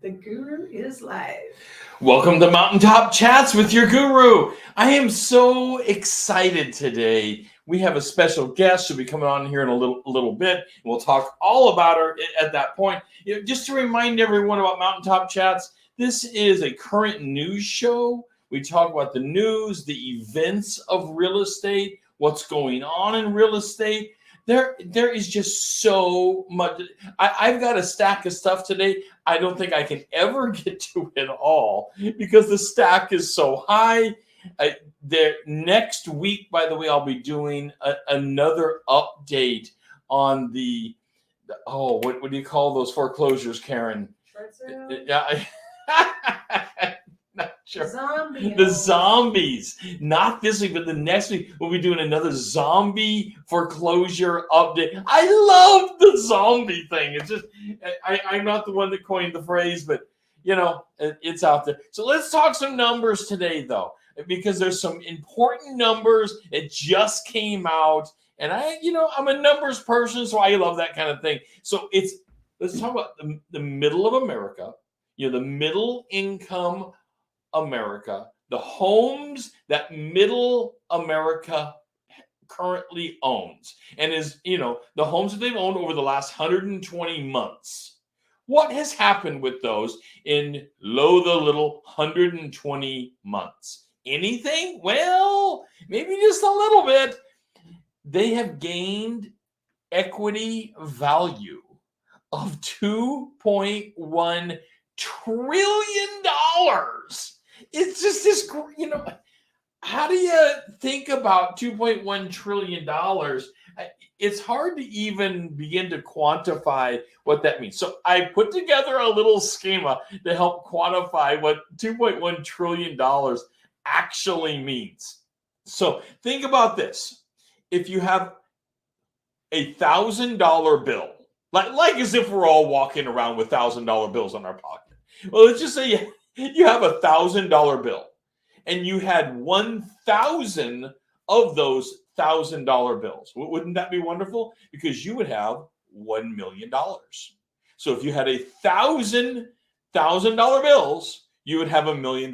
The guru is live. Welcome to Mtn Top Chats with your guru. I am so excited today. We have a special guest. She'll be coming on here in a little bit. We'll talk all about her at that point. Just to remind everyone about Mtn Top Chats, this is a current news show. We talk about the news, the events of real estate, what's going on in real estate. There is just so much. I've got a stack of stuff today. I don't think I can ever get to it all because the stack is so high. Next week, by the way, I'll be doing another update on what do you call those foreclosures, Karen? Short sale? Yeah. Not sure. Zombie. The zombies. Not this week, but the next week we'll be doing another zombie foreclosure update. I love the zombie thing. It's just I'm not the one that coined the phrase, but it's out there. So let's talk some numbers today, though, because there's some important numbers. It just came out, and I'm a numbers person, so I love that kind of thing. So let's talk about the middle of America. The middle income America, the homes that middle America currently owns, and is the homes that they've owned over the last 120 months. What has happened with those in the little 120 months? Anything? Well, maybe just a little bit. They have gained equity value of $2.1 trillion. It's just this, how do you think about $2.1 trillion? It's hard to even begin to quantify what that means. So I put together a little schema to help quantify what $2.1 trillion actually means. So think about this. If you have a $1,000 bill, like as if we're all walking around with $1,000 bills in our pocket. Well, let's just say you have a $1,000 bill and you had 1,000 of those $1,000 bills. Wouldn't that be wonderful? Because you would have $1 million. So if you had $1,000 bills, you would have $1 million.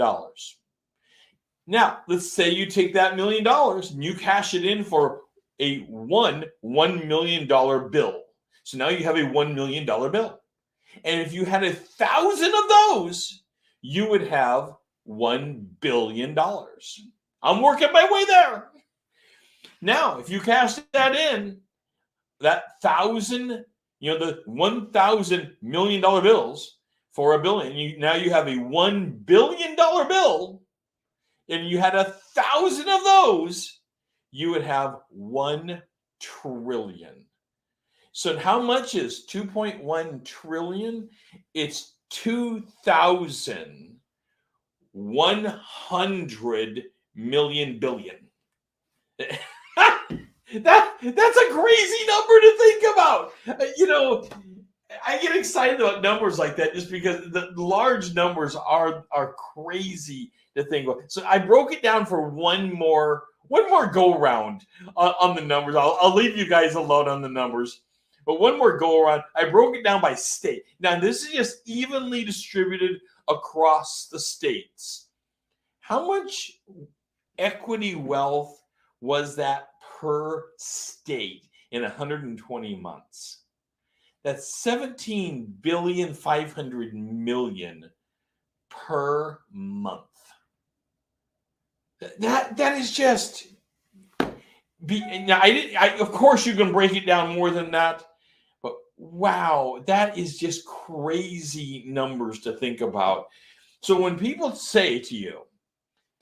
Now, let's say you take that $1 million and you cash it in for a $1 million bill. So now you have a $1 million bill. And if you had 1,000 of those, you would have $1 billion. I'm working my way there. Now, if you cash that in, that 1,000, the $1,000 million bills for $1 billion, now you have a $1 billion bill, and you had 1,000 of those, you would have 1 trillion. So how much is 2.1 trillion? It's 2,100 million billion. That's a crazy number to think about. I get excited about numbers like that just because the large numbers are crazy to think about. So I broke it down for one more go around on the numbers. I'll leave you guys alone on the numbers. But one more go around, I broke it down by state. Now, this is just evenly distributed across the states. How much equity wealth was that per state in 120 months? That's 17,500 million per month. That is just. Of course, you can break it down more than that. But wow, that is just crazy numbers to think about. So when people say to you,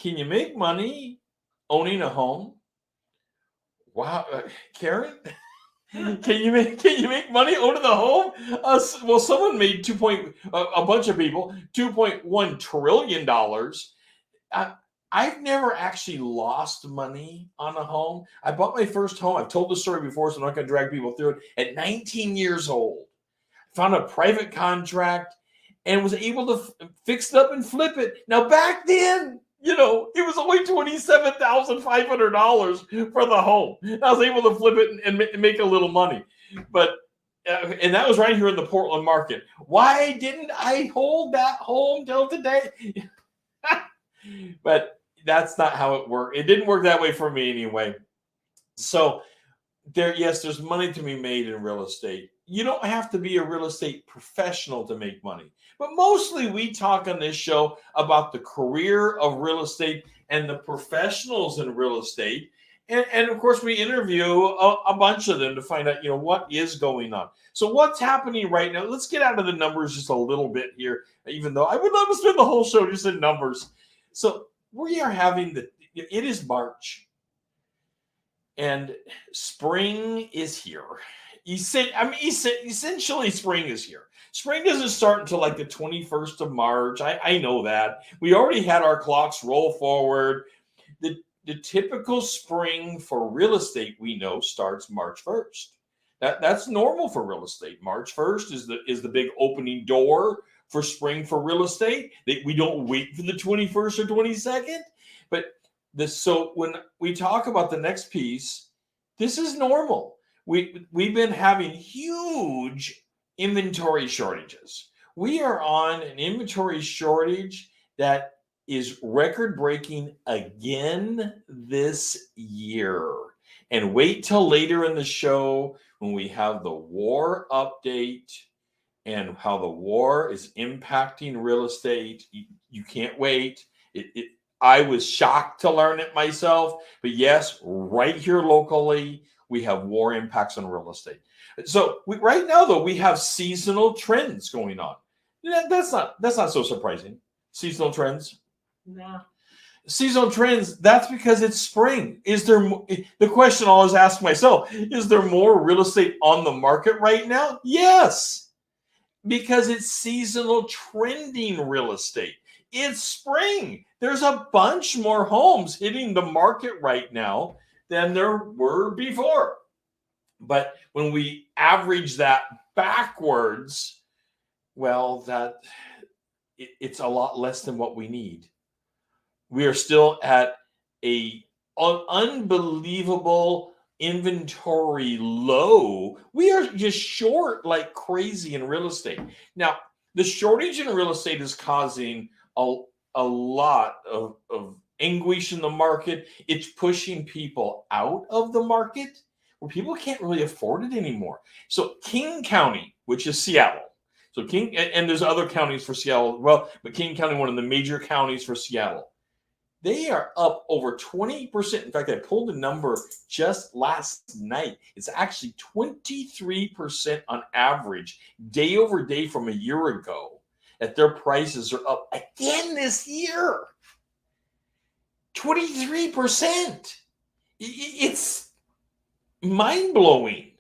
can you make money owning a home? Wow, Karen, can you make money owning a home? Well, someone made a bunch of people $2.1 trillion. I've never actually lost money on a home. I bought my first home. I've told the story before, so I'm not going to drag people through it. At 19 years old, found a private contract and was able to fix it up and flip it. Now, back then, it was only $27,500 for the home. I was able to flip it and make a little money. But and that was right here in the Portland market. Why didn't I hold that home till today? But that's not how it worked. It didn't work that way for me anyway. So there's money to be made in real estate. You don't have to be a real estate professional to make money. But mostly we talk on this show about the career of real estate and the professionals in real estate. And of course, we interview a bunch of them to find out, what is going on. So what's happening right now? Let's get out of the numbers just a little bit here, even though I would love to spend the whole show just in numbers. So we are having it is March. And spring is here. Essentially, spring is here. Spring doesn't start until like the 21st of March. I know that. We already had our clocks roll forward. The typical spring for real estate, we know, starts March 1st. That's normal for real estate. March 1st is the big opening door for spring for real estate. We don't wait for the 21st or 22nd. But so when we talk about the next piece, this is normal. We've been having huge inventory shortages. We are on an inventory shortage that is record-breaking again this year. And wait till later in the show when we have the war update and how the war is impacting real estate. You can't wait. I was shocked to learn it myself, but yes, right here locally, we have war impacts on real estate. So right now, though, we have seasonal trends going on. That's not so surprising. Seasonal trends. No. Seasonal trends. That's because it's spring. The question I always ask myself: is there more real estate on the market right now? Yes, because it's seasonal trending real estate. It's spring. There's a bunch more homes hitting the market right now than there were before. But when we average that backwards, well, it's a lot less than what we need. We are still at an unbelievable inventory low. We are just short like crazy in real estate. Now, the shortage in real estate is causing a lot of anguish in the market. It's pushing people out of the market where people can't really afford it anymore. So King County, which is Seattle. So and there's other counties for Seattle as well, but King County, one of the major counties for Seattle, they are up over 20%. In fact, I pulled the number just last night. It's actually 23% on average, day over day from a year ago, that their prices are up again this year. 23%. It's mind-blowing.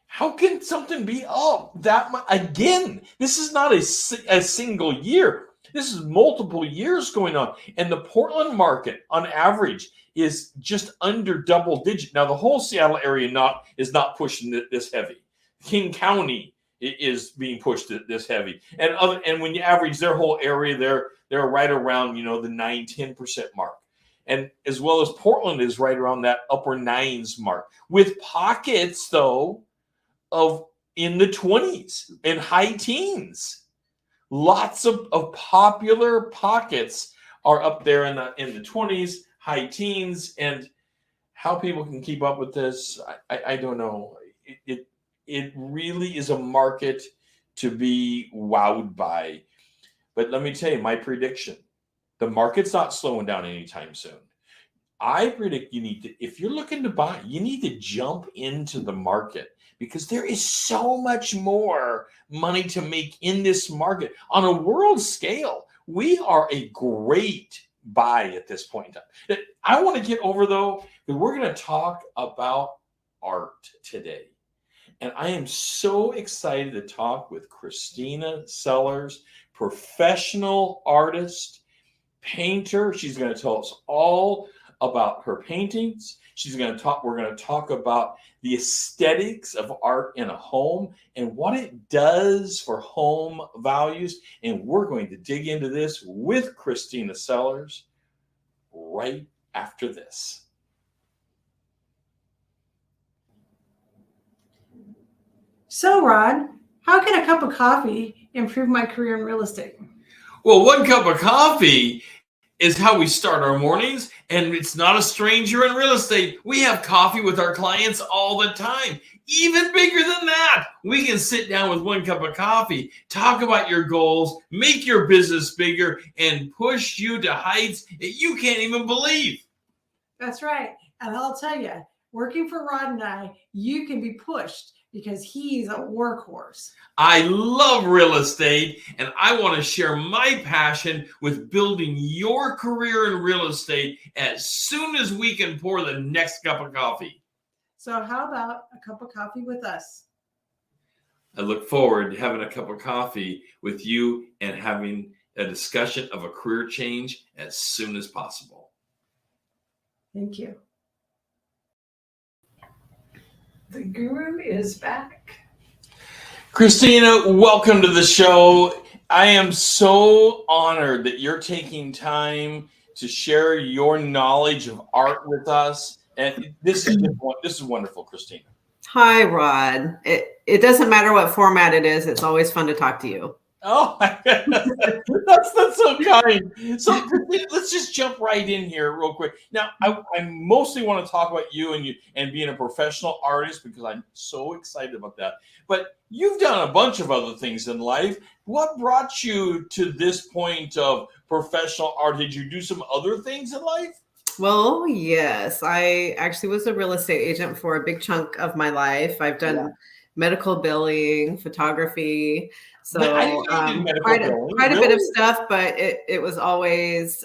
How can something be up that much? Again, this is not a single year. This is multiple years going on. And the Portland market, on average, is just under double digit. Now, the whole Seattle area is not pushing this heavy. King County is being pushed this heavy. And when you average their whole area, they're right around, the 9-10% mark. And as well as Portland is right around that upper 9s mark, with pockets, though, of in the 20s and high teens. Lots of popular pockets are up there in the 20s, high teens, and how people can keep up with this, I don't know. It really is a market to be wowed by. But let me tell you, my prediction, the market's not slowing down anytime soon. I predict if you're looking to buy, you need to jump into the market because there is so much more money to make in this market. On a world scale, we are a great buy at this point in time. I want to get over, though, that we're going to talk about art today. And I am so excited to talk with Kristina Sellers, professional artist, painter. She's going to tell us all about her paintings. We're going to talk about the aesthetics of art in a home and what it does for home values. And we're going to dig into this with Kristina Sellers right after this. So, Rod, how can a cup of coffee improve my career in real estate? Well, one cup of coffee is how we start our mornings, and it's not a stranger in real estate. We have coffee with our clients all the time. Even bigger than that, we can sit down with one cup of coffee, talk about your goals, make your business bigger, and push you to heights that you can't even believe. That's right. And I'll tell you, working for Rod and I, you can be pushed because he's a workhorse. I love real estate, and I want to share my passion with building your career in real estate as soon as we can pour the next cup of coffee. So how about a cup of coffee with us? I look forward to having a cup of coffee with you and having a discussion of a career change as soon as possible. Thank you. The guru is back. Kristina, welcome to the show. I am so honored that you're taking time to share your knowledge of art with us. And this is wonderful, Kristina. Hi, Rod. It doesn't matter what format it is. It's always fun to talk to you. Oh, that's so kind. So let's just jump right in here real quick. Now, I mostly want to talk about you and being a professional artist because I'm so excited about that. But you've done a bunch of other things in life. What brought you to this point of professional art? Did you do some other things in life? Well, yes. I actually was a real estate agent for a big chunk of my life. I've done medical billing, photography. So quite a bit of stuff, but it was always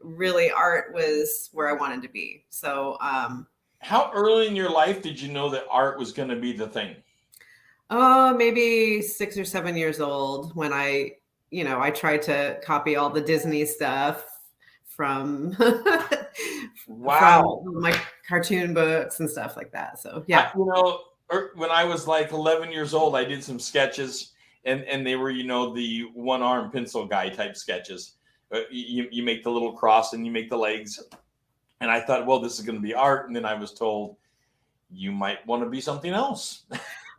really art was where I wanted to be. So how early in your life did you know that art was going to be the thing? Oh, maybe 6 or 7 years old when I tried to copy all the Disney stuff from wow, from my cartoon books and stuff like that. So yeah, when I was like 11 years old, I did some sketches, and they were the one-arm pencil guy type sketches. You make the little cross and you make the legs, and I thought, well, this is going to be art, and then I was told you might want to be be else.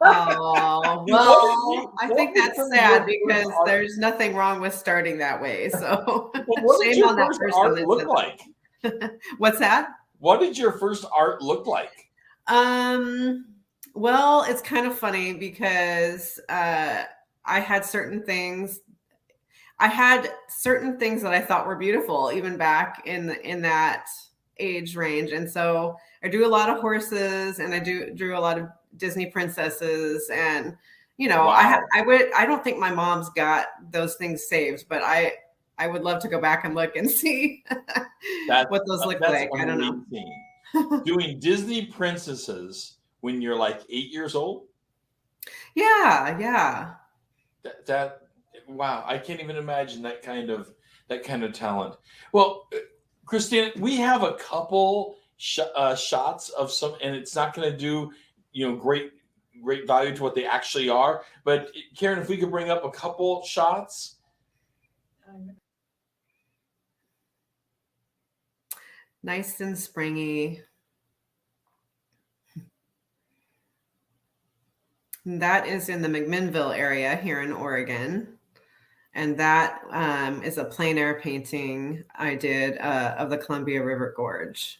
Oh, well, I think that's sad because there's nothing wrong with starting that way. So what did your first art look like? What's that? What did your first art look like? Well, it's kind of funny because I had certain things that I thought were beautiful even back in that age range. And so I drew a lot of horses and I drew a lot of Disney princesses, and wow. I don't think my mom's got those things saved, but I would love to go back and look and see what those look like. I don't know. Doing Disney princesses when you're like 8 years old? Yeah. That wow, I can't even imagine that kind of talent. Well, Kristina, we have a couple shots of some, and it's not going to do great value to what they actually are. But Karen, if we could bring up a couple shots. Nice and springy. That is in the McMinnville area here in Oregon. And that is a plein air painting I did of the Columbia River Gorge.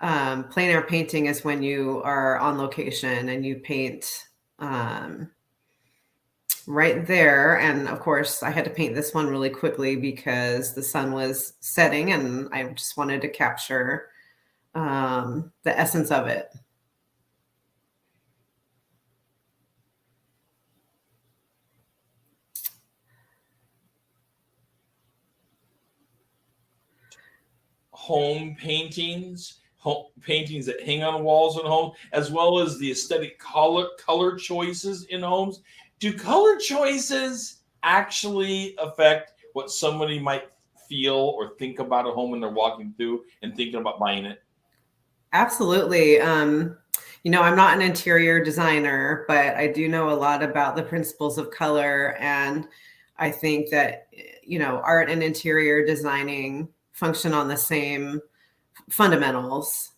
Plein air painting is when you are on location and you paint right there. And of course, I had to paint this one really quickly because the sun was setting and I just wanted to capture the essence of it. Home paintings that hang on walls in homes, as well as the aesthetic color choices in homes. Do color choices actually affect what somebody might feel or think about a home when they're walking through and thinking about buying it? Absolutely. I'm not an interior designer, but I do know a lot about the principles of color. And I think that, art and interior designing function on the same fundamentals,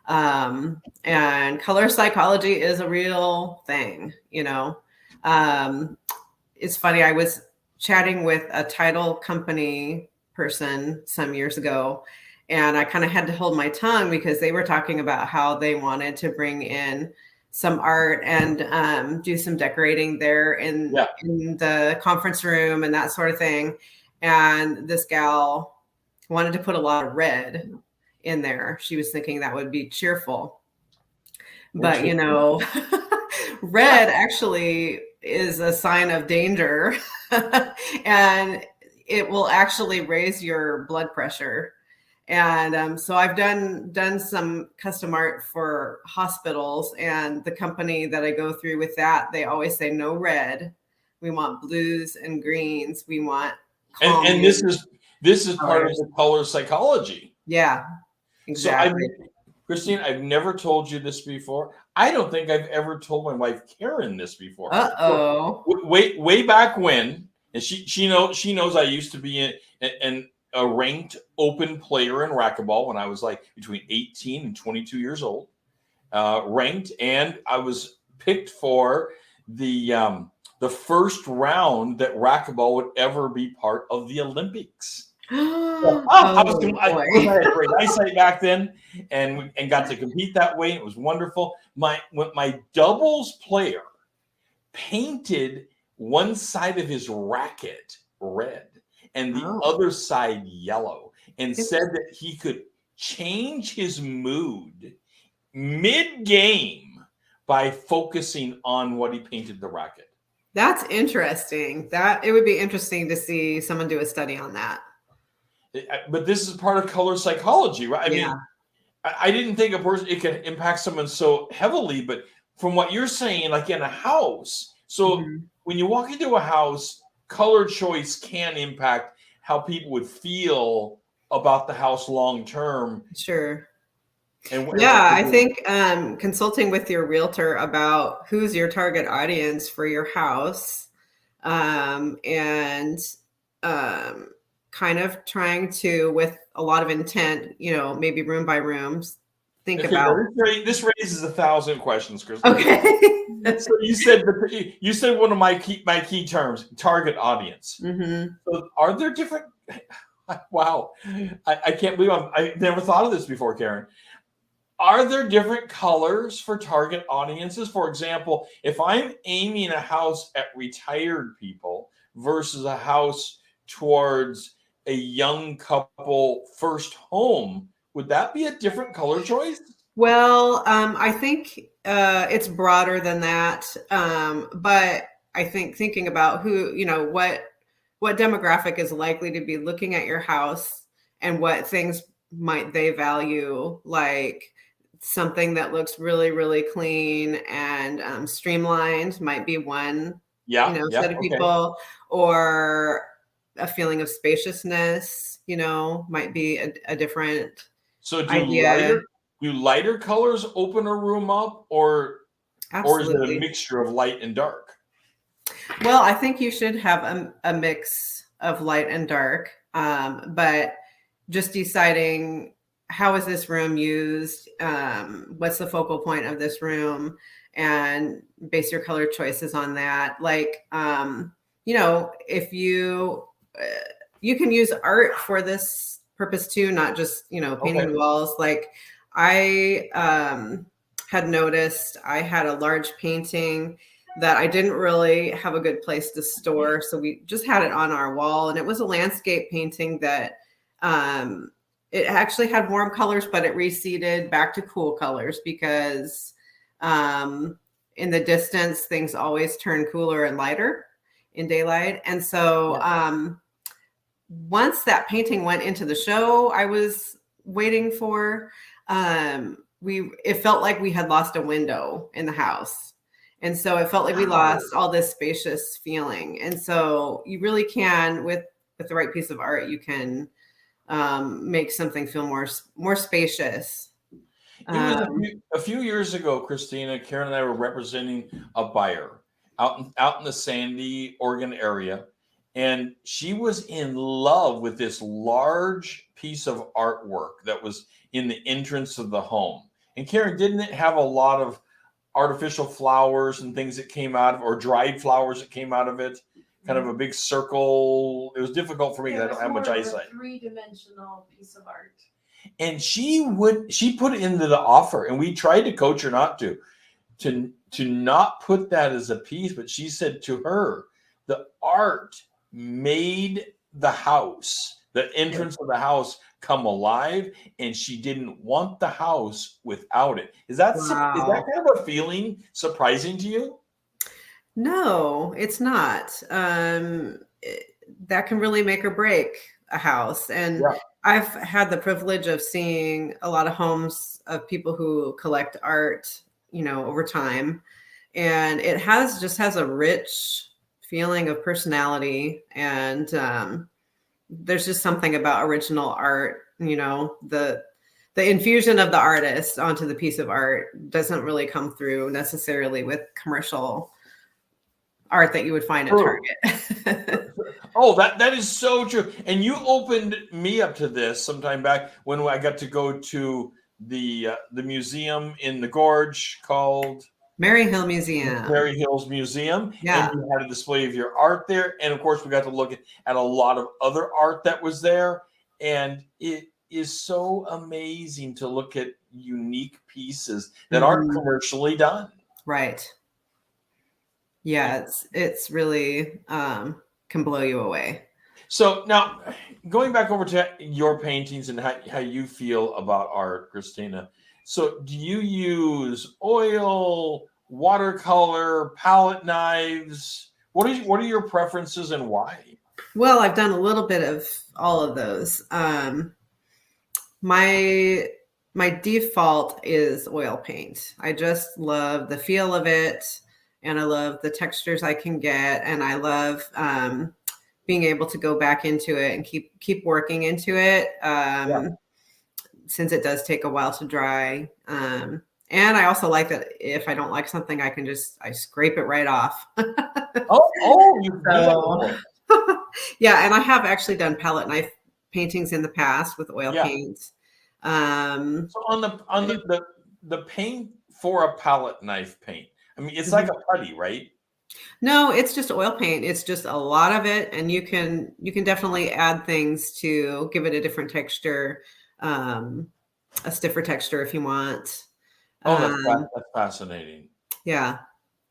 and color psychology is a real thing, It's funny. I was chatting with a title company person some years ago, and I kind of had to hold my tongue because they were talking about how they wanted to bring in some art and do some decorating there in the conference room and that sort of thing. And this gal wanted to put a lot of red in there. She was thinking that would be cheerful. But, red actually is a sign of danger and it will actually raise your blood pressure. And so I've done some custom art for hospitals, and the company that I go through with that, they always say no red. We want blues and greens. We want and this is part of the color psychology. Yeah, exactly. So Christine, I've never told you this before. I don't think I've ever told my wife Karen this before. Way back when, and she knows I used to be a ranked open player in racquetball when I was like between 18 and 22 years old, ranked, and I was picked for the first round that racquetball would ever be part of the Olympics. I had great eyesight back then, and got to compete that way. It was wonderful. My doubles player painted one side of his racket red and the other side yellow, and said that he could change his mood mid-game by focusing on what he painted the racket. That's interesting. That it would be interesting to see someone do a study on that. But this is part of color psychology, right? I mean, I didn't think it could impact someone so heavily, but from what you're saying, like in a house, so when you walk into a house, color choice can impact how people would feel about the house long term. Sure. I think consulting with your realtor about who's your target audience for your house, and kind of trying to, with a lot of intent, maybe room by room, think about. This raises 1,000 questions, Kristina. Okay. So you said one of my key terms, target audience. So are there different? Wow, I can't believe I never thought of this before, Karen. Are there different colors for target audiences? For example, if I'm aiming a house at retired people versus a house towards a young couple first home, would that be a different color choice? Well, I think it's broader than that. But I think thinking about who, what demographic is likely to be looking at your house and what things might they value, like something that looks really, really clean and streamlined might be one set of people, or a feeling of spaciousness, might be a different idea. Do lighter colors open a room up, or is it a mixture of light and dark? Well, I think you should have a mix of light and dark, but just deciding how is this room used, what's the focal point of this room, and base your color choices on that. Like, if you can use art for this purpose too, not just, painting walls. Like I had noticed I had a large painting that I didn't really have a good place to store. So we just had it on our wall, and it was a landscape painting that it actually had warm colors, but it receded back to cool colors because in the distance, things always turn cooler and lighter in daylight. And so once that painting went into the show I was waiting for, it felt like we had lost a window in the house. And so it felt like we lost all this spacious feeling. And so you really can, with the right piece of art, you can make something feel more spacious. It was a few years ago, Kristina, Karen and I were representing a buyer out in the Sandy, Oregon area. and she was in love with this large piece of artwork that was in the entrance of the home. And Karen, didn't it have a lot of artificial flowers and things that came out of, or dried flowers that came out of it? Kind of a big circle. It was difficult for me because I don't have much eyesight. A 3-dimensional piece of art. And she put it into the offer, and we tried to coach her not to not put that as a piece, but she said to her, the art made the house, the entrance of the house, come alive, and she didn't want the house without it. Is that kind of a feeling surprising to you? No, it's not. That can really make or break a house. And I've had the privilege of seeing a lot of homes of people who collect art, over time. And it just has a rich feeling of personality. And there's just something about original art, the infusion of the artist onto the piece of art doesn't really come through necessarily with commercial art that you would find at Target. Oh, that is so true. And you opened me up to this sometime back when I got to go to the museum in the Gorge called Mary Hill Museum. Mary Hill's Museum. Yeah. And you had a display of your art there. And of course, we got to look at a lot of other art that was there. And it is so amazing to look at unique pieces that aren't commercially done. Right. Yeah, it's really can blow you away. So now, going back over to your paintings and how you feel about art, Kristina. So do you use oil, watercolor, palette knives? What are your preferences and why? Well, I've done a little bit of all of those. My default is oil paint. I just love the feel of it, and I love the textures I can get, and I love being able to go back into it and keep working into it. Since it does take a while to dry. And I also like that if I don't like something, I scrape it right off. Yeah. And I have actually done palette knife paintings in the past with oil paints. So on the paint for a palette knife paint, I mean, it's like a putty, right? No, it's just oil paint. It's just a lot of it. And you can definitely add things to give it a different texture, a stiffer texture if you want. That's fascinating. Yeah.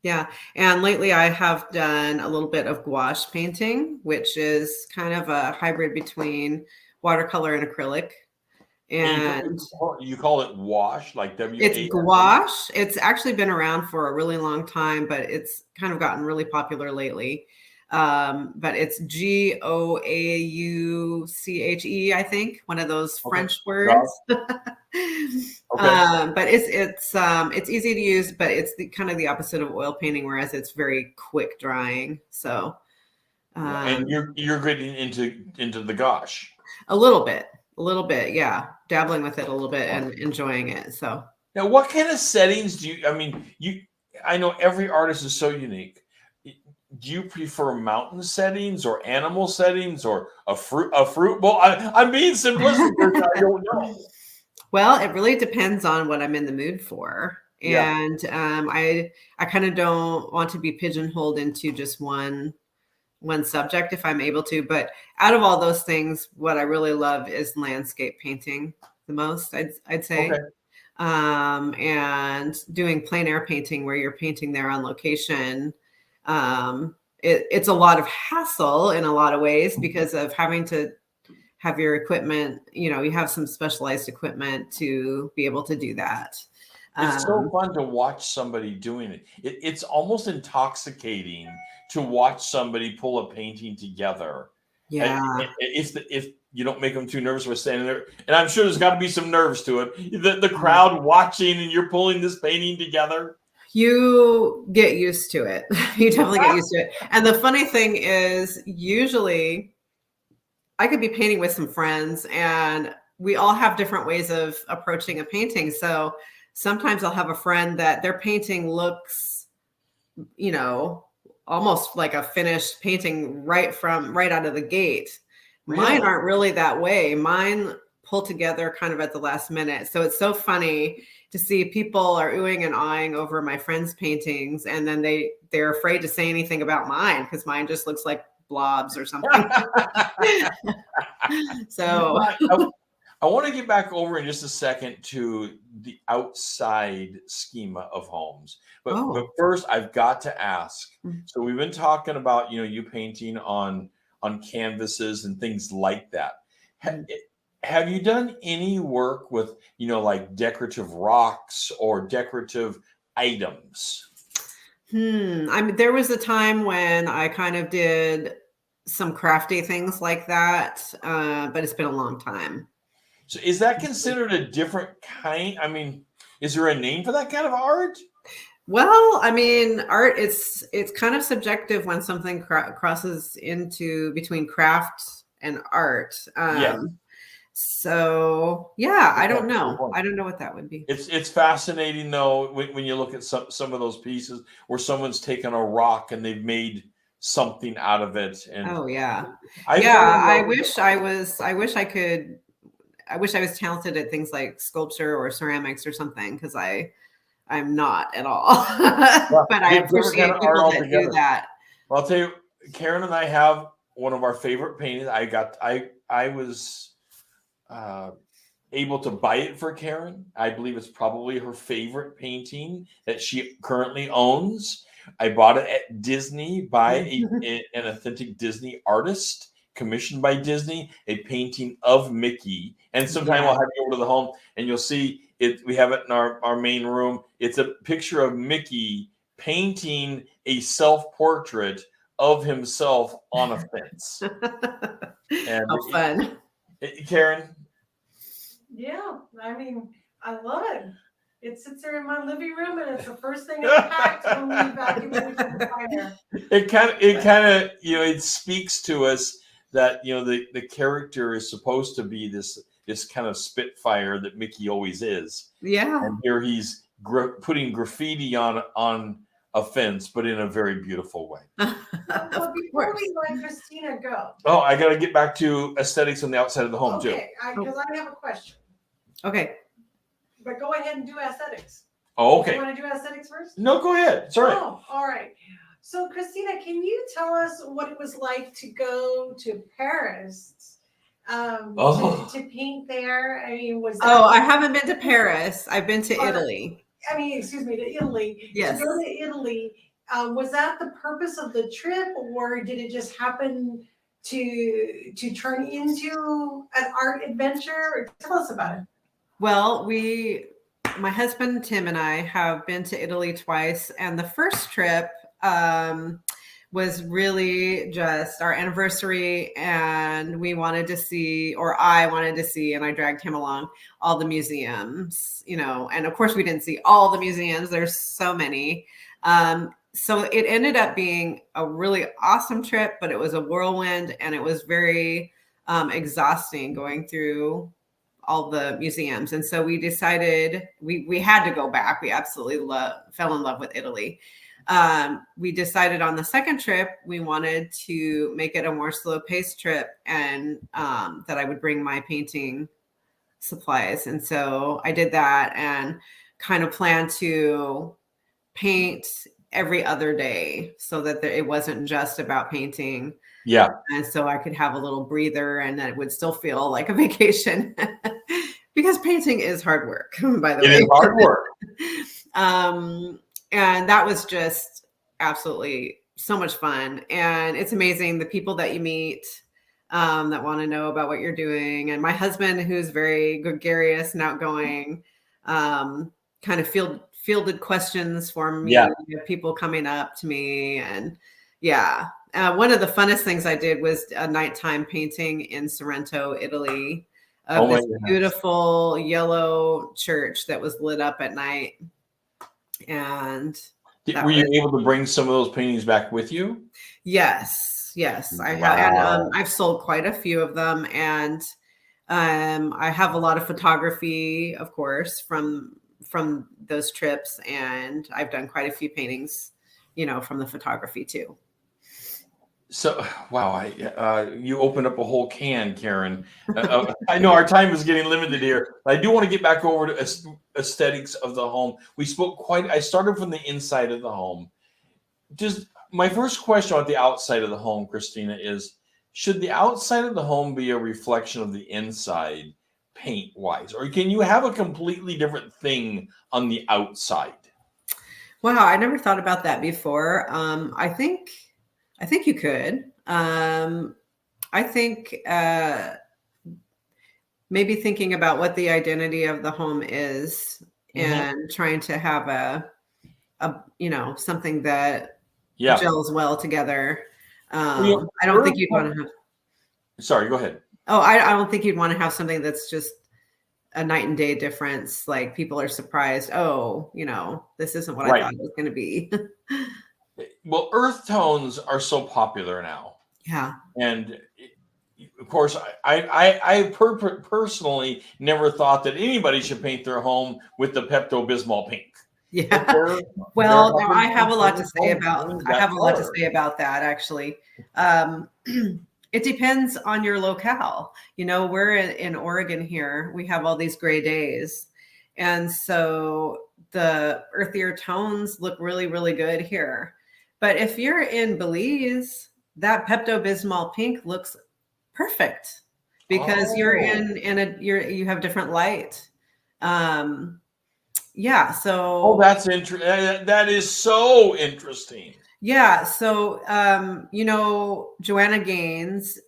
Yeah. And lately I have done a little bit of gouache painting, which is kind of a hybrid between watercolor and acrylic. And you call it wash, like W-A-S-H? It's gouache. It's actually been around for a really long time, but it's kind of gotten really popular lately. But it's Gouache, I think, one of those French words. But it's easy to use, but it's kind of the opposite of oil painting, whereas it's very quick drying. So, and you're getting into the gouache a little bit, yeah, dabbling with it a little bit and enjoying it. So now, what kind of settings do you? I mean, I know every artist is so unique. Do you prefer mountain settings or animal settings or a fruit bowl? I'm being simplistic. I don't know. Well, it really depends on what I'm in the mood for. And I kind of don't want to be pigeonholed into just one subject if I'm able to. But out of all those things, what I really love is landscape painting the most, I'd say. Okay. And doing plein air painting where you're painting there on location. It's a lot of hassle in a lot of ways because of having to have your equipment, you have some specialized equipment to be able to do that. It's so fun to watch somebody doing it. It's almost intoxicating to watch somebody pull a painting together. Yeah. If you don't make them too nervous by standing there, and I'm sure there's got to be some nerves to it. The crowd watching and you're pulling this painting together. You get used to it. You definitely get used to it. And the funny thing is, usually I could be painting with some friends and we all have different ways of approaching a painting. So sometimes I'll have a friend that their painting looks, almost like a finished painting right out of the gate. Really? Mine aren't really that way. Mine pull together kind of at the last minute. So it's so funny to see people are oohing and ahhing over my friends' paintings, and then they're afraid to say anything about mine because mine just looks like blobs or something. So I want to get back over in just a second to the outside schema of homes. But first, I've got to ask. So we've been talking about, you painting on canvases and things like that. Have you done any work with, like decorative rocks or decorative items? I mean, there was a time when I kind of did some crafty things like that, but it's been a long time. So is that considered a different kind? I mean, is there a name for that kind of art? Well, I mean, art, it's kind of subjective when something crosses into between craft and art. So yeah, I don't know. I don't know what that would be. It's fascinating though when you look at some of those pieces where someone's taken a rock and they've made something out of it. And oh yeah, I wish I was talented at things like sculpture or ceramics or something, because I'm not at all. But I appreciate people that do that. Well, I'll tell you, Karen and I have one of our favorite paintings. I was able to buy it for Karen. I believe it's probably her favorite painting that she currently owns. I bought it at Disney by an authentic Disney artist, commissioned by Disney, a painting of Mickey. And sometime I'll have you over to the home and you'll see it. We have it in our main room. It's a picture of Mickey painting a self-portrait of himself on a fence. And how fun. Karen? Yeah, I mean, I love it. It sits there in my living room, and it's the first thing I packed when we evacuated from the fire. It kind of, it speaks to us that, the character is supposed to be this kind of spitfire that Mickey always is. Yeah. And here he's putting graffiti on a fence, but in a very beautiful way. Well, before we let Kristina go. Oh, I got to get back to aesthetics on the outside of the home, too. Okay, because I have a question. Okay. But go ahead and do aesthetics. Oh, okay. You want to do aesthetics first? No, go ahead. Sorry. Oh, all right. So, Kristina, can you tell us what it was like to go to Paris to paint there? I mean, was that I haven't been to Paris. I've been to Italy. I mean, excuse me, to Italy. Yes. To go to Italy, was that the purpose of the trip, or did it just happen to turn into an art adventure? Tell us about it. Well, my husband Tim and I have been to Italy twice, and the first trip was really just our anniversary, and we wanted to see, or I wanted to see, and I dragged him along, all the museums, and of course we didn't see all the museums. There's so many. So it ended up being a really awesome trip, but it was a whirlwind, and it was very exhausting going through all the museums. And so we decided we had to go back. We absolutely fell in love with Italy. We decided on the second trip, we wanted to make it a more slow paced trip, and that I would bring my painting supplies. And so I did that and kind of planned to paint every other day so that it wasn't just about painting. Yeah. And so I could have a little breather and it would still feel like a vacation because painting is hard work, by the way. It is hard work. And that was just absolutely so much fun. And it's amazing the people that you meet that want to know about what you're doing. And my husband, who's very gregarious and outgoing, kind of fielded questions for me. Yeah. People coming up to me. And one of the funnest things I did was a nighttime painting in Sorrento, Italy, of this beautiful yellow church that was lit up at night. And were you able to bring some of those paintings back with you? Yes, I have. And I've sold quite a few of them, and I have a lot of photography, of course, from those trips, and I've done quite a few paintings from the photography too. So, wow, you opened up a whole can, Karen. I know our time is getting limited here, but I do want to get back over to aesthetics of the home. I started from the inside of the home. Just my first question about the outside of the home, Kristina, is should the outside of the home be a reflection of the inside paint-wise? Or can you have a completely different thing on the outside? Wow, I never thought about that before. I think you could. I think maybe thinking about what the identity of the home is and trying to have a something that gels well together. I don't think you'd want to have. Sorry, go ahead. Oh, I don't think you'd want to have something that's just a night and day difference. Like people are surprised. Oh, this isn't what I thought it was going to be. Well, earth tones are so popular now. Yeah. And of course, I personally never thought that anybody should paint their home with the Pepto-Bismol pink. Yeah. Well, I have a lot to say about that, actually. It depends on your locale. We're in Oregon here. We have all these gray days. And so the earthier tones look really, really good here. But if you're in Belize, that Pepto-Bismol pink looks perfect because you have different light. Yeah. So. That's interesting. That is so interesting. Yeah. So, Joanna Gaines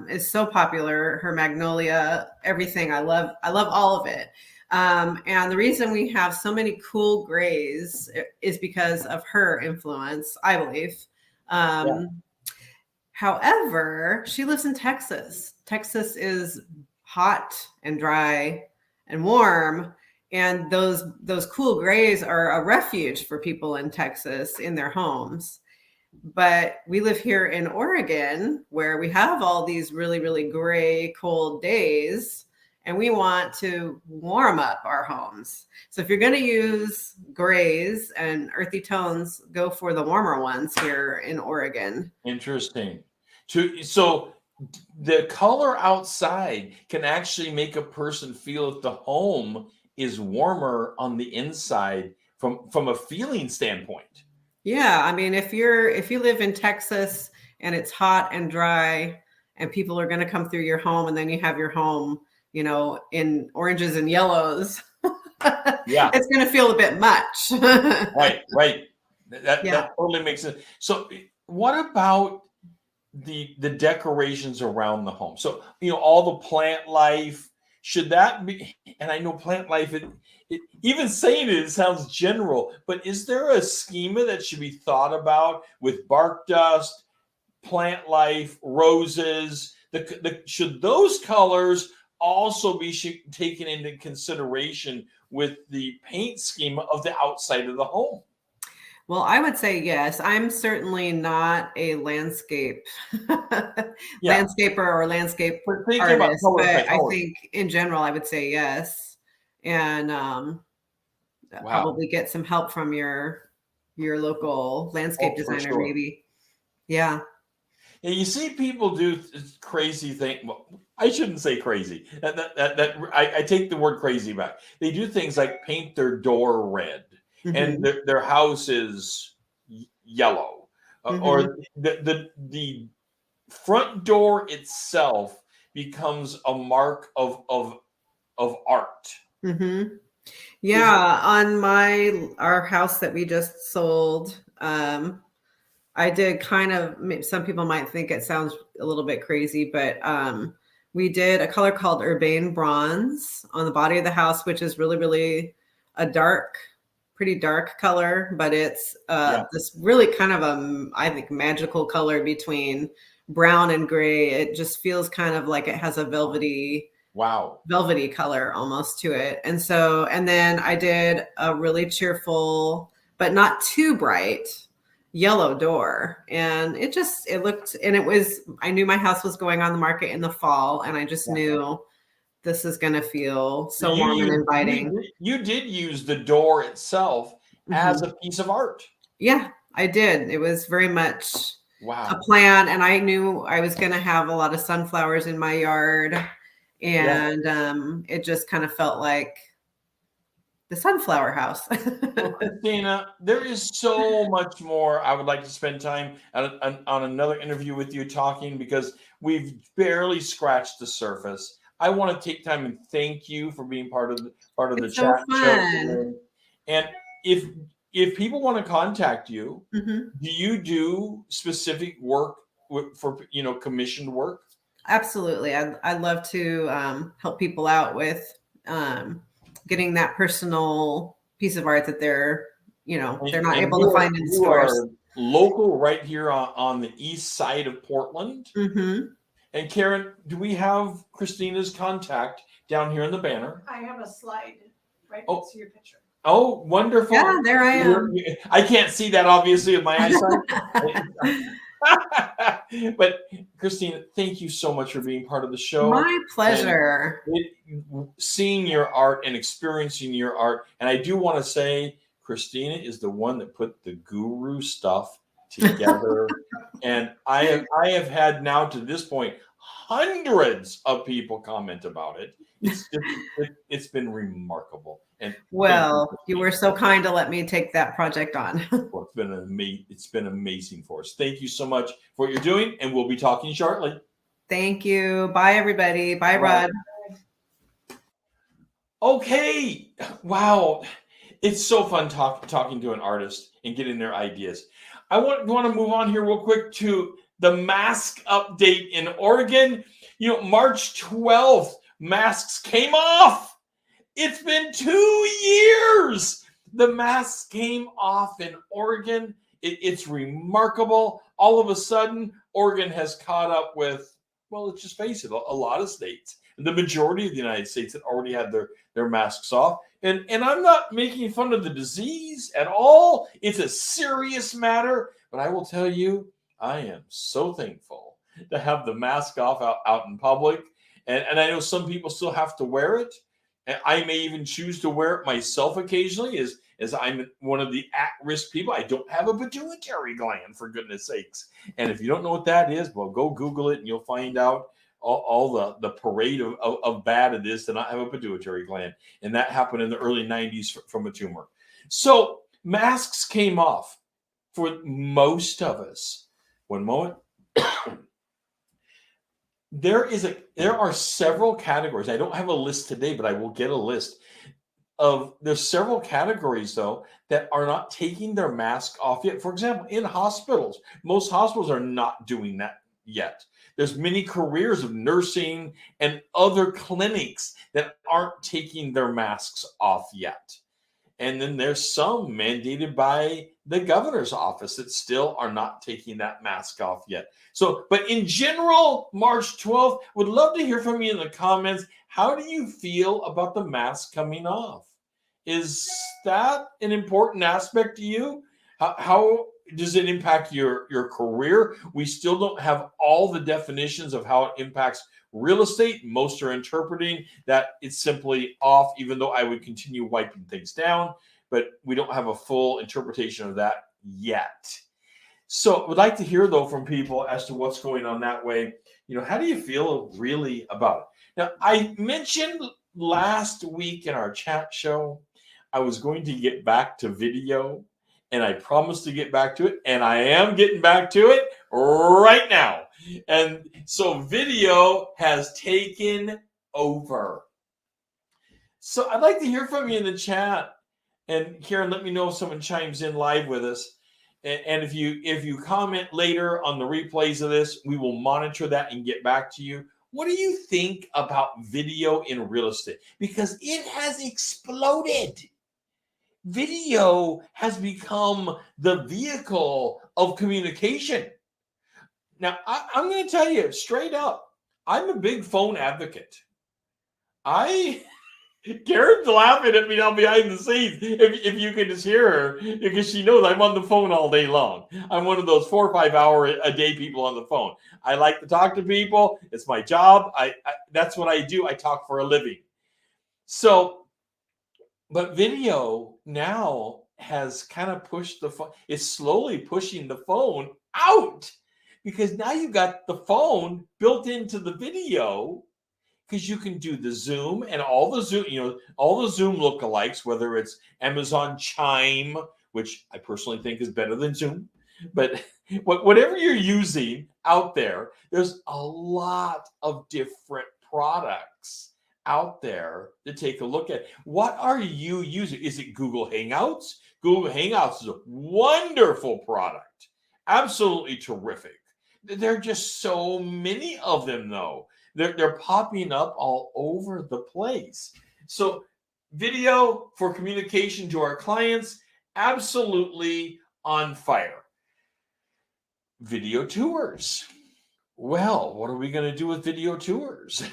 is so popular. Her Magnolia, everything. I love all of it. And the reason we have so many cool grays is because of her influence, I believe. However, she lives in Texas. Texas is hot and dry and warm. And those cool grays are a refuge for people in Texas in their homes. But we live here in Oregon where we have all these really, really gray, cold days, and we want to warm up our homes. So if you're going to use grays and earthy tones, go for the warmer ones here in Oregon. Interesting. So the color outside can actually make a person feel that the home is warmer on the inside from a feeling standpoint. Yeah, I mean, if you live in Texas and it's hot and dry and people are going to come through your home and then you have your home, in oranges and yellows, it's going to feel a bit much. Right. That totally makes sense. So what about the decorations around the home? So, all the plant life, should that be, and I know plant life, even saying it sounds general, but is there a schema that should be thought about with bark dust, plant life, roses? Should those colors also be taken into consideration with the paint schema of the outside of the home? Well, I would say yes. I'm certainly not a landscaper or landscape artist, but I think in general, I would say yes. And probably get some help from your local landscape designer, maybe. Yeah. And you see people do crazy things. Well, I shouldn't say crazy. I take the word crazy back. They do things like paint their door red. And their house is yellow, or the front door itself becomes a mark of art. Yeah, on our house that we just sold, I did kind of. Some people might think it sounds a little bit crazy, but we did a color called Urbane Bronze on the body of the house, which is really, really a pretty dark color, but it's this really kind of I think magical color between brown and gray. It just feels kind of like it has a velvety color almost to it. And then I did a really cheerful, but not too bright yellow door. And it looked, and I knew my house was going on the market in the fall, and I just knew this is going to feel so warm and inviting. You did use the door itself as a piece of art. Yeah, I did. It was very much Wow. a plan, and I knew I was going to have a lot of sunflowers in my yard, and it just kind of felt like the sunflower house. Well, Kristina, there is so much more I would like to spend time on another interview with you talking, because we've barely scratched the surface. I want to take time and thank you for being part of the It's so chat show today. And if people want to contact you, Mm-hmm. do you do specific work for commissioned work? Absolutely. I'd love to help people out with getting that personal piece of art that they're not able to find in stores. You are local right here on the east side of Portland. Mm-hmm. And Karen, do we have Kristina's contact down here in the banner? I have a slide right Oh. next to your picture. Oh, wonderful. Yeah, there I am. I can't see that obviously with my eyesight. But Kristina, thank you so much for being part of the show. My pleasure. Seeing your art and experiencing your art. And I do want to say, Kristina is the one that put the guru stuff together. And I have had now to this point hundreds of people comment about it. It's been remarkable. And well, you were so kind to let me take that project on. well, it's been amazing for us. Thank you so much for what you're doing, and we'll be talking shortly. Thank you. Bye, everybody. Bye, Rod. Okay. Wow. It's so fun talking to an artist and getting their ideas. I want to move on here real quick to the mask update in Oregon. March 12th, masks came off. It's been 2 years. The masks came off in Oregon. It's remarkable. All of a sudden, Oregon has caught up with, well, let's just face it, a lot of states. The majority of the United States that already had their masks off. And I'm not making fun of the disease at all. It's a serious matter. But I will tell you, I am so thankful to have the mask off out in public. And I know some people still have to wear it. And I may even choose to wear it myself occasionally as I'm one of the at-risk people. I don't have a pituitary gland, for goodness sakes. And if you don't know what that is, well, go Google it and you'll find out all the parade of bad it is to not have a pituitary gland. And that happened in the early 90s from a tumor. So masks came off for most of us. One moment. There are several categories. I don't have a list today, but I will get a list there's several categories though that are not taking their mask off yet. For example, in hospitals, most hospitals are not doing that yet. There's many careers of nursing and other clinics that aren't taking their masks off yet. And then there's some mandated by the governor's office that still are not taking that mask off yet. So, but in general, March 12th, would love to hear from you in the comments. How do you feel about the mask coming off? Is that an important aspect to you? How does it impact your career? We still don't have all the definitions of how it impacts real estate. Most are interpreting that it's simply off, even though I would continue wiping things down, but we don't have a full interpretation of that yet. So I would like to hear, though, from people as to what's going on that way. How do you feel really about it? Now, I mentioned last week in our chat show, I was going to get back to video, and I promised to get back to it, and I am getting back to it right now. And so video has taken over. So I'd like to hear from you in the chat. And Karen, let me know if someone chimes in live with us. And if you comment later on the replays of this, we will monitor that and get back to you. What do you think about video in real estate? Because it has exploded. Video has become the vehicle of communication. Now, I'm going to tell you straight up, I'm a big phone advocate. Karen's laughing at me down behind the scenes, if you can just hear her, because she knows I'm on the phone all day long. I'm one of those 4 or 5 hour a day people on the phone. I like to talk to people. It's my job. That's what I do. I talk for a living. So But video now has kind of pushed the phone. It's slowly pushing the phone out because now you've got the phone built into the video because you can do the Zoom and all the Zoom, all the Zoom lookalikes, whether it's Amazon Chime, which I personally think is better than Zoom, but whatever you're using out there, there's a lot of different products out there to take a look at. What are you using? Is it Google Hangouts? Google Hangouts is a wonderful product. Absolutely terrific. There are just so many of them, though. They're popping up all over the place. So video for communication to our clients, absolutely on fire. Video tours. Well, what are we going to do with video tours?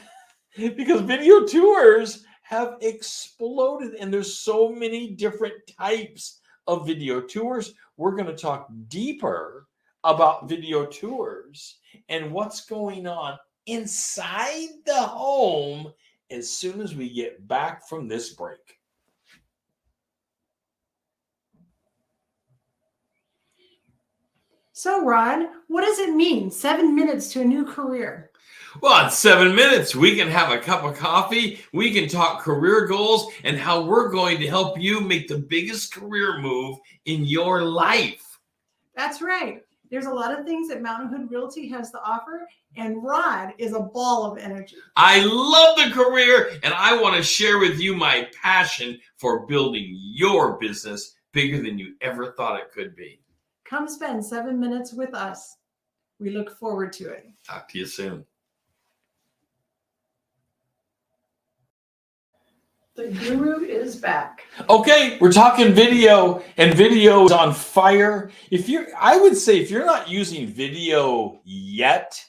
Because video tours have exploded and there's so many different types of video tours. We're going to talk deeper about video tours and what's going on inside the home as soon as we get back from this break. So, Rod, what does it mean? 7 minutes to a new career. Well, in 7 minutes, we can have a cup of coffee, we can talk career goals, and how we're going to help you make the biggest career move in your life. That's right. There's a lot of things that Mountain Hood Realty has to offer, and Rod is a ball of energy. I love the career, and I want to share with you my passion for building your business bigger than you ever thought it could be. Come spend 7 minutes with us. We look forward to it. Talk to you soon. The guru is back. Okay, we're talking video, and video is on fire. I would say if you're not using video yet,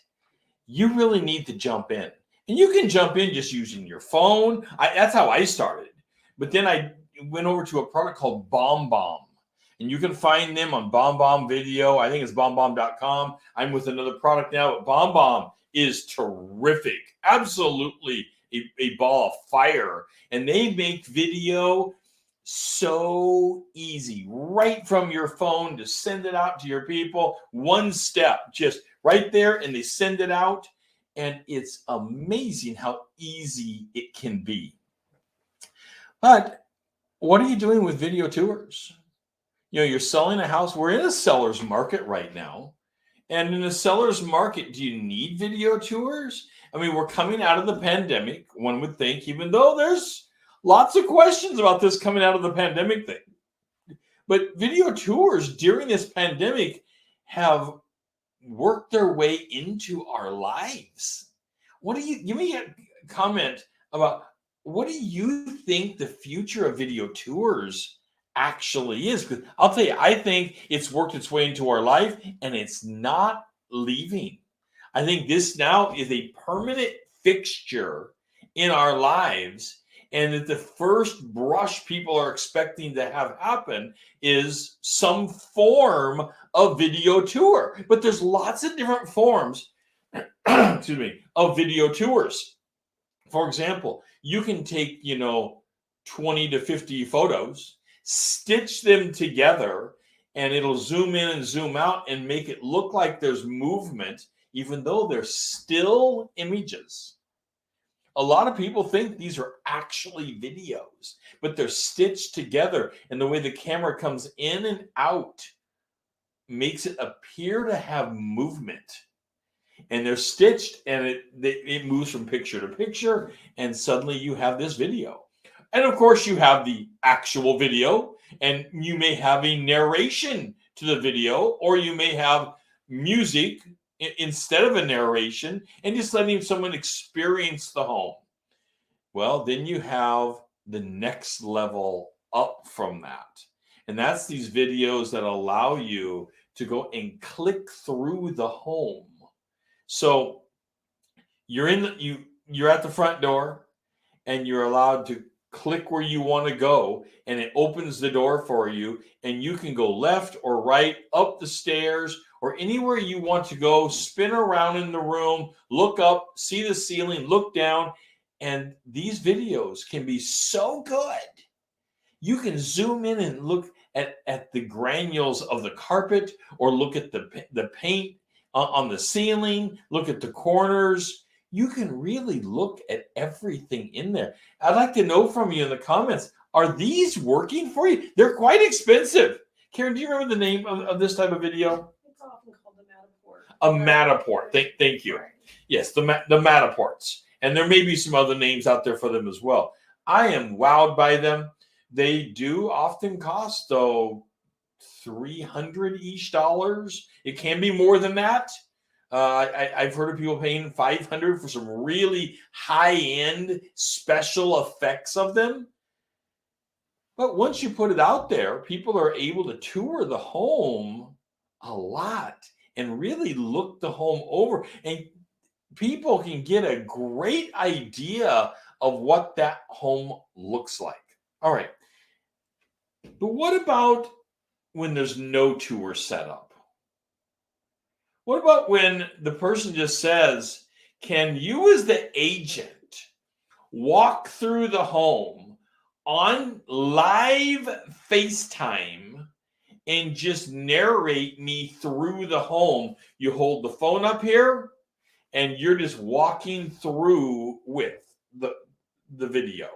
you really need to jump in. And you can jump in just using your phone. That's how I started. But then I went over to a product called BombBomb. And you can find them on BombBomb Video. I think it's bombbomb.com. I'm with another product now, but BombBomb is terrific. Absolutely a ball of fire. And they make video so easy, right from your phone to send it out to your people. One step, just right there, and they send it out. And it's amazing how easy it can be. But what are you doing with video tours? You're selling a house. We're in a seller's market right now. And in a seller's market, do you need video tours? I mean, we're coming out of the pandemic, one would think, even though there's lots of questions about this coming out of the pandemic thing. But video tours during this pandemic have worked their way into our lives. Give me a comment about what do you think the future of video tours actually is? Because I'll tell you, I think it's worked its way into our life and it's not leaving. I think this now is a permanent fixture in our lives, and that the first brush people are expecting to have happen is some form of video tour. But there's lots of different forms excuse me, of video tours. For example, you can take 20 to 50 photos, stitch them together, and it'll zoom in and zoom out and make it look like there's movement, even though they're still images. A lot of people think these are actually videos, but they're stitched together, and the way the camera comes in and out makes it appear to have movement. And they're stitched, and it moves from picture to picture, and suddenly you have this video. And of course, you have the actual video, and you may have a narration to the video, or you may have music instead of a narration, and just letting someone experience the home. Well, then you have the next level up from that. And that's these videos that allow you to go and click through the home. So you're at the front door, and you're allowed to click where you want to go, and it opens the door for you, and you can go left or right, up the stairs, or anywhere you want to go, spin around in the room, look up, see the ceiling, look down. And these videos can be so good You can zoom in and look at the granules of the carpet, or look at the paint on the ceiling, look at the corners. You can really look at everything in there. I'd like to know from you in the comments, are these working for you? They're quite expensive. Karen, do you remember the name of this type of video? It's often called the Matterport. A Matterport. Thank you. Right. Yes, the Matterports. And there may be some other names out there for them as well. I am wowed by them. They do often cost, though, $300 each. It can be more than that. I've heard of people paying $500 for some really high-end special effects of them. But once you put it out there, people are able to tour the home a lot and really look the home over. And people can get a great idea of what that home looks like. All right. But what about when there's no tour set up? What about when the person just says, can you as the agent walk through the home on live FaceTime and just narrate me through the home? You hold the phone up here and you're just walking through with the video.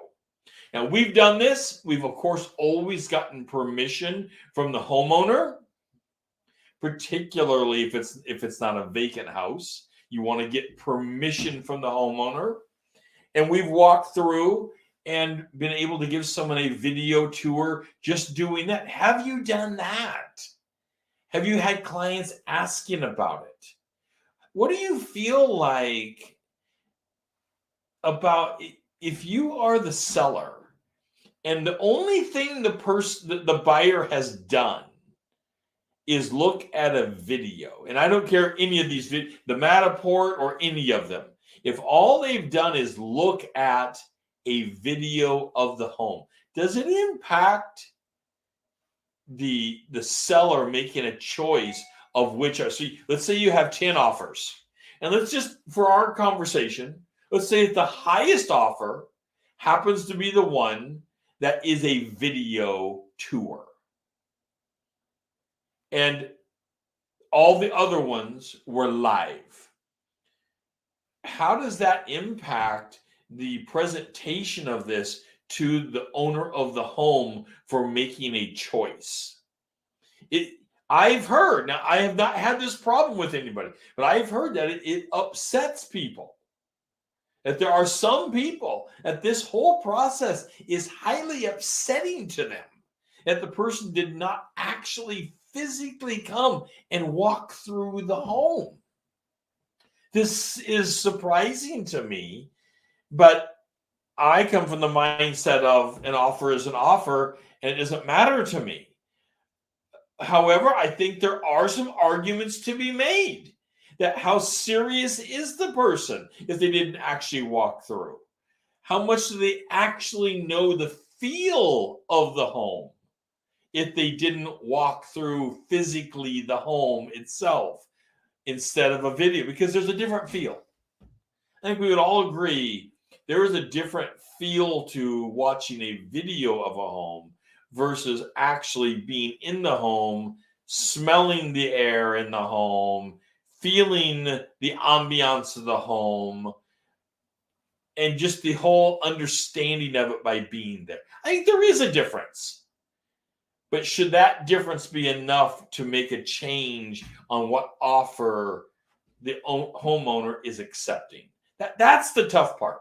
Now, we've done this. We've, of course, always gotten permission from the homeowner, particularly if it's not a vacant house. You want to get permission from the homeowner. And we've walked through and been able to give someone a video tour just doing that. Have you done that? Have you had clients asking about it? What do you feel like about if you are the seller and the only thing the buyer has done is look at a video? And I don't care any of these videos, the Matterport or any of them. If all they've done is look at a video of the home, does it impact the seller making a choice of which are? So let's say you have 10 offers, and let's just, for our conversation, let's say that the highest offer happens to be the one that is a video tour, and all the other ones were live. How does that impact the presentation of this to the owner of the home for making a choice? I've heard, now I have not had this problem with anybody, but I've heard that it upsets people. That there are some people that this whole process is highly upsetting to them. That the person did not actually physically come and walk through the home. This is surprising to me, but I come from the mindset of an offer is an offer and it doesn't matter to me. However, I think there are some arguments to be made that how serious is the person if they didn't actually walk through? How much do they actually know the feel of the home if they didn't walk through physically the home itself instead of a video? Because there's a different feel. I think we would all agree there is a different feel to watching a video of a home versus actually being in the home, smelling the air in the home, feeling the ambiance of the home, and just the whole understanding of it by being there. I think there is a difference. But should that difference be enough to make a change on what offer the homeowner is accepting? That's the tough part.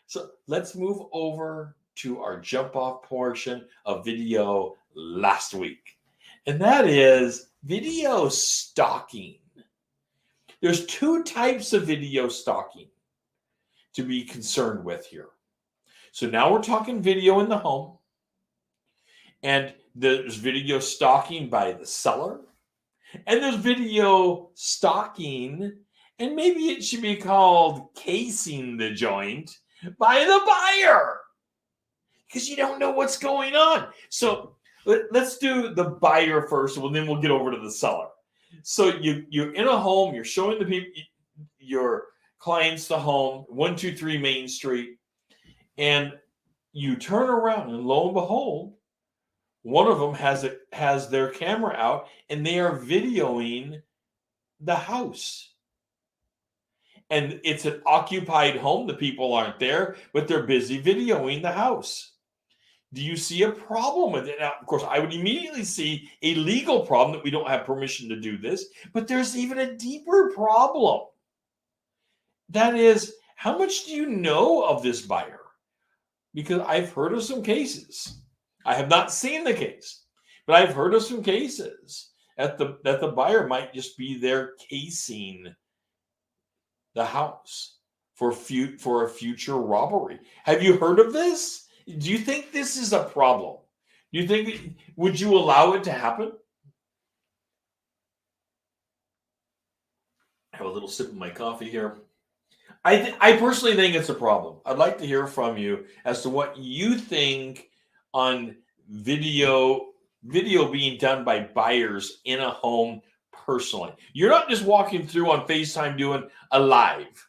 So let's move over to our jump off portion of video last week. And that is video stalking. There's two types of video stalking to be concerned with here. So now we're talking video in the home. And there's video stalking by the seller. And there's video stalking, and maybe it should be called casing the joint, by the buyer. Because you don't know what's going on. So let's do the buyer first, and then we'll get over to the seller. So you're in a home, you're showing the people, your clients the home, 123 Main Street, and you turn around, and lo and behold, one of them has their camera out and they are videoing the house. And it's an occupied home. The people aren't there, but they're busy videoing the house. Do you see a problem with it? Now, of course, I would immediately see a legal problem that we don't have permission to do this, but there's even a deeper problem. That is, how much do you know of this buyer? Because I've heard of some cases. I have not seen the case, but I've heard of some cases that the buyer might just be there casing the house for a future robbery. Have you heard of this? Do you think this is a problem? Do you think, would you allow it to happen? I have a little sip of my coffee here. I personally think it's a problem. I'd like to hear from you as to what you think on video being done by buyers in a home personally. You're not just walking through on FaceTime doing a live.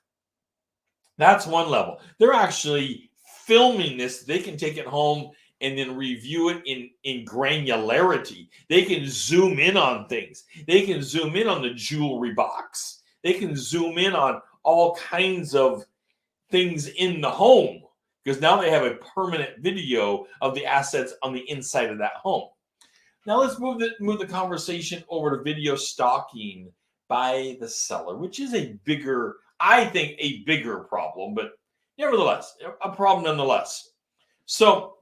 That's one level. They're actually filming this. They can take it home and then review it in granularity. They can zoom in on things. They can zoom in on the jewelry box. They can zoom in on all kinds of things in the home because now they have a permanent video of the assets on the inside of that home. Now let's move the conversation over to video stalking by the seller, which is I think a bigger problem, but nevertheless, a problem nonetheless. So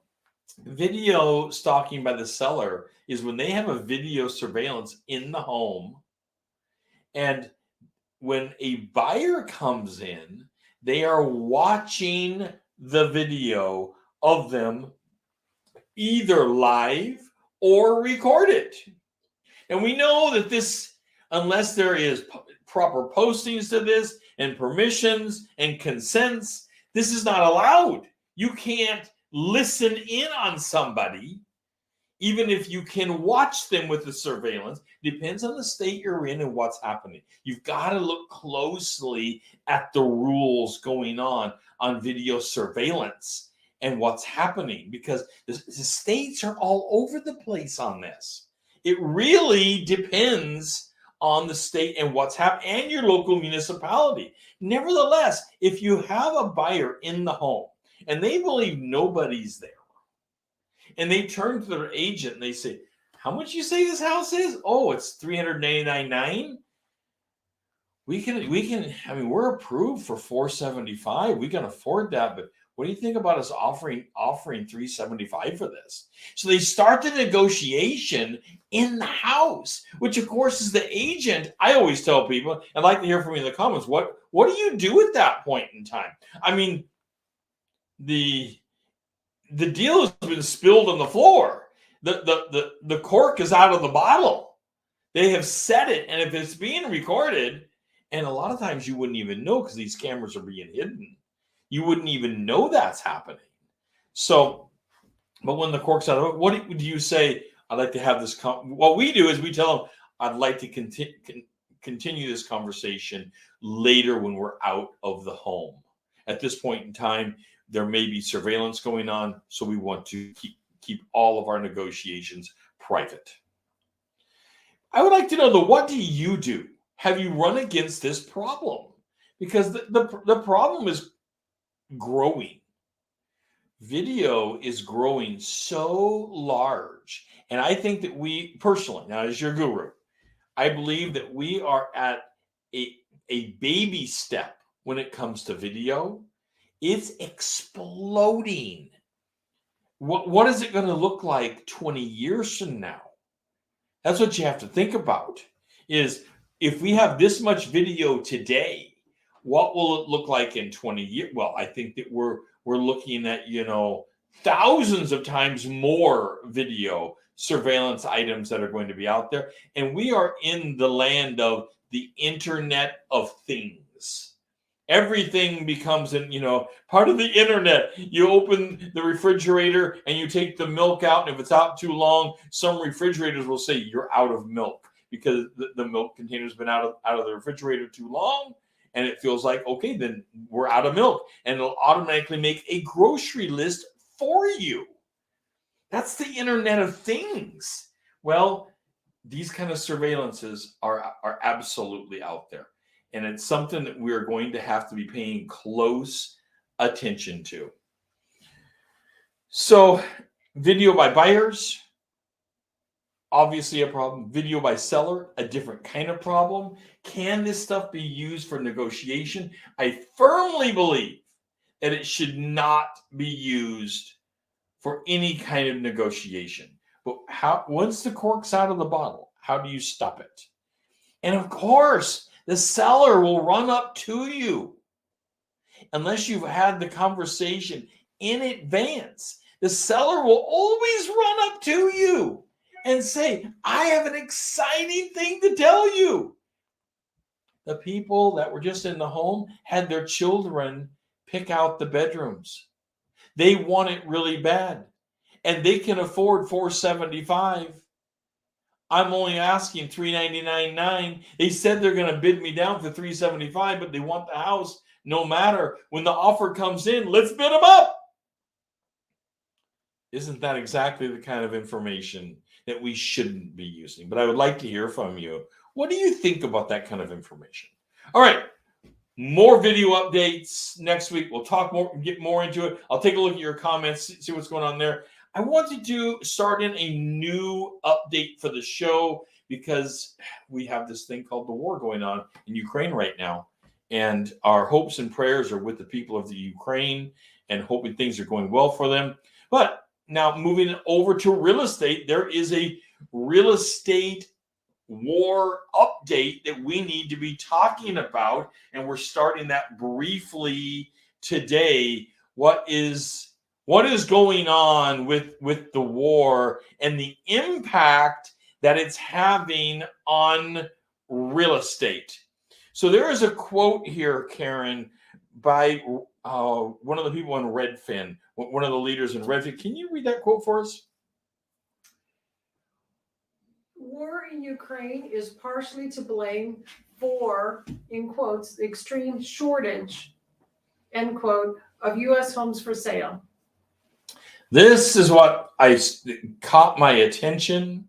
video stalking by the seller is when they have a video surveillance in the home, and when a buyer comes in, they are watching the video of them either live or recorded. And we know that this, unless there is proper postings to this and permissions and consents, this is not allowed. You can't listen in on somebody, even if you can watch them with the surveillance. Depends on the state you're in and what's happening. You've got to look closely at the rules going on video surveillance and what's happening, because the states are all over the place on this. It really depends on the state and what's happening and your local municipality. Nevertheless, if you have a buyer in the home and they believe nobody's there, and they turn to their agent and they say, how much you say this house is? Oh, it's $399,900. We can, I mean, we're approved for $475. We can afford that, but what do you think about us offering $375 for this? So they start the negotiation in the house, which of course is the agent. I always tell people, I'd like to hear from you in the comments, what do you do at that point in time? I mean, the deal has been spilled on the floor. The cork is out of the bottle. They have said it, and if it's being recorded, and a lot of times you wouldn't even know because these cameras are being hidden. You wouldn't even know that's happening. So, but when the cork's out of it, what do you say? I'd like to have this. What we do is we tell them, I'd like to continue this conversation later when we're out of the home. At this point in time, there may be surveillance going on, so we want to keep all of our negotiations private. I would like to know, what do you do? Have you run against this problem? Because the problem is growing. Video is growing so large. And I think that we personally, now as your guru, I believe that we are at a baby step when it comes to video. It's exploding. What is it going to look like 20 years from now? That's what you have to think about, is if we have this much video today, what will it look like in 20 years? Well, I think that we're looking at, thousands of times more video surveillance items that are going to be out there. And we are in the land of the Internet of Things. Everything becomes part of the internet. You open the refrigerator and you take the milk out, and if it's out too long, some refrigerators will say you're out of milk because the milk container's been out of the refrigerator too long, and it feels like, okay, then we're out of milk, and it'll automatically make a grocery list for you. That's the Internet of Things. Well, these kind of surveillances are absolutely out there. And it's something that we're going to have to be paying close attention to. So, video by buyers, obviously a problem. Video by seller, a different kind of problem. Can this stuff be used for negotiation? I firmly believe that it should not be used for any kind of negotiation. But how, once the cork's out of the bottle, how do you stop it? And of course, the seller will run up to you unless you've had the conversation in advance. The seller will always run up to you and say, I have an exciting thing to tell you. The people that were just in the home had their children pick out the bedrooms. They want it really bad, and they can afford $475. I'm only asking $399.9. They said they're going to bid me down for $375, but they want the house no matter. When the offer comes in, let's bid them up. Isn't that exactly the kind of information that we shouldn't be using? But I would like to hear from you. What do you think about that kind of information? All right. More video updates next week. We'll talk more, get more into it. I'll take a look at your comments, see what's going on there. I wanted to start in a new update for the show because we have this thing called the war going on in Ukraine right now. And our hopes and prayers are with the people of the Ukraine and hoping things are going well for them. But now moving over to real estate, there is a real estate war update that we need to be talking about. And we're starting that briefly today. What is going on with the war and the impact that it's having on real estate? So there is a quote here, Karen, by one of the people in Redfin, one of the leaders in Redfin. Can you read that quote for us? War in Ukraine is partially to blame for, in quotes, the extreme shortage, end quote, of U.S. homes for sale. This is what caught my attention.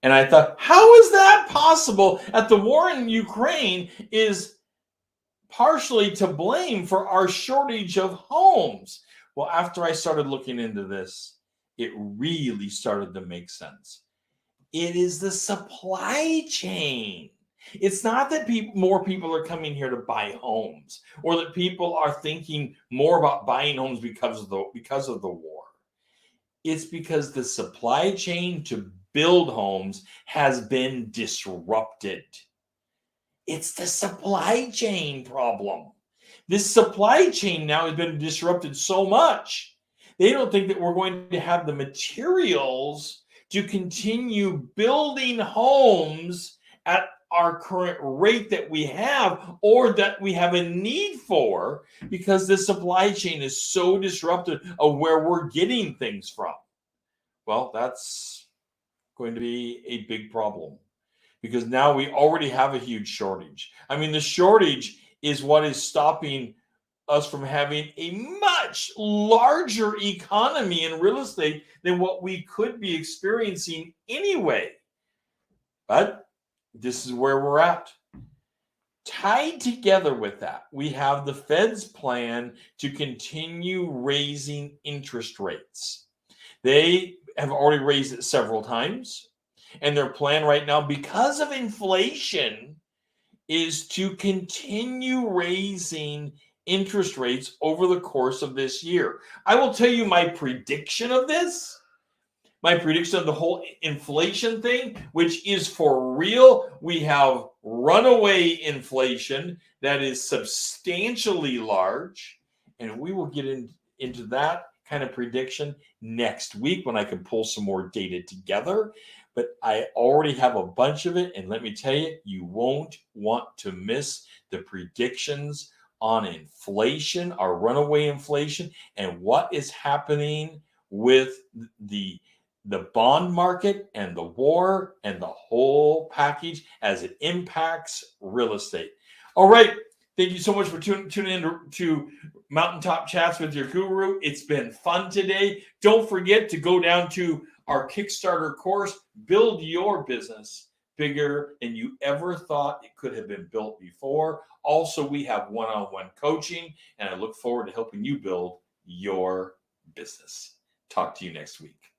And I thought, how is that possible that the war in Ukraine is partially to blame for our shortage of homes? Well, after I started looking into this, it really started to make sense. It is the supply chain. It's not that more people are coming here to buy homes or that people are thinking more about buying homes because of the war. It's because the supply chain to build homes has been disrupted. It's the supply chain problem. This supply chain now has been disrupted so much. They don't think that we're going to have the materials to continue building homes at our current rate that we have or that we have a need for because the supply chain is so disrupted of where we're getting things from. Well, that's going to be a big problem because now we already have a huge shortage. I mean, the shortage is what is stopping us from having a much larger economy in real estate than what we could be experiencing anyway. But this is where we're at. Tied together with that, we have the Fed's plan to continue raising interest rates. They have already raised it several times. And their plan right now, because of inflation, is to continue raising interest rates over the course of this year. I will tell you my prediction of this, my prediction of the whole inflation thing, which is for real. We have runaway inflation that is substantially large, and we will get into that kind of prediction next week when I can pull some more data together. But I already have a bunch of it, and let me tell you, you won't want to miss the predictions on inflation, our runaway inflation, and what is happening with the bond market and the war and the whole package as it impacts real estate. All right, Thank you so much for tuning in to Mountain Top Chats with your guru. It's been fun today. Don't forget to go down to our Kickstarter course, Build Your Business Bigger Than You Ever Thought It Could Have Been Built Before. Also, we have one-on-one coaching, and I look forward to helping you build your business. Talk to you next week.